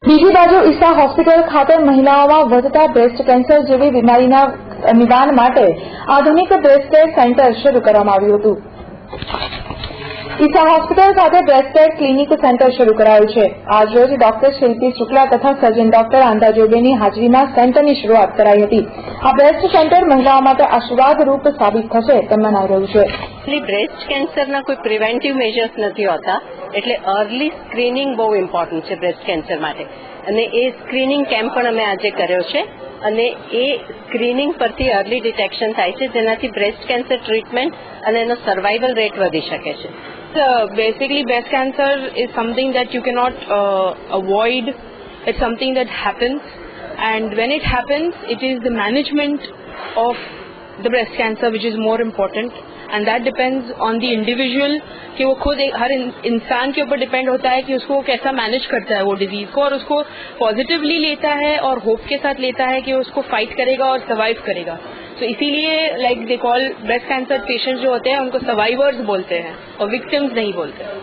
બીજી બાજુ ઈસા હોસ્પિટલ ખાતે મહિલાઓમાં વધતા બ્રેસ્ટ કેન્સર જેવી બીમારીના નિદાન માટે આધુનિક બ્રેસ્ટ કેર સેન્ટર શરૂ કરવામાં આવ્યું હતું। ઈસા હોસ્પિટલ ખાતે બ્રેસ્ટ કેર ક્લિનિક સેન્ટર શરૂ કરાયું છે। આજરોજ ડોક્ટર શિલ્પી શુક્લા તથા સર્જન ડોક્ટર આંધા જોબેની હાજરીમાં સેન્ટરની શરૂઆત કરાઈ હતી। આ બ્રેસ્ટ સેન્ટર મહિલાઓ માટે આશીર્વાદરૂપ સાબિત થશે તેમ મનાઈ રહ્યું છે। બ્રેસ્ટ કેન્સરના કોઈ પ્રિવેન્ટિવ મેજર્સ નથી હોતા, એટલે અર્લી સ્ક્રીનિંગ બહુ ઇમ્પોર્ટન્ટ છે બ્રેસ્ટ કેન્સર માટે, અને એ સ્ક્રીનિંગ કેમ્પ પણ અમે આજે કર્યો છે અને એ સ્ક્રીનિંગ પરથી અર્લી ડિટેક્શન થાય છે, જેનાથી બ્રેસ્ટ કેન્સર ટ્રીટમેન્ટ અને એનો સર્વાઇવલ રેટ વધી શકે છે। Basically, breast cancer is something that you cannot avoid. It's something that happens, and when it happens, it is the management of the breast cancer which is more important, and that depends on the individual कि वो खुद हर इंसान के ऊपर depend होता है कि उसको कैसा मैनेज करता है वो डिजीज को, और उसको पॉजिटिवली लेता है और होप के साथ लेता है कि वो उसको फाइट करेगा और सर्वाइव करेगा। तो इसीलिए like they call breast cancer patient जो होते हैं उनको सर्वाइवर्स बोलते हैं और विक्टिम्स नहीं बोलते हैं।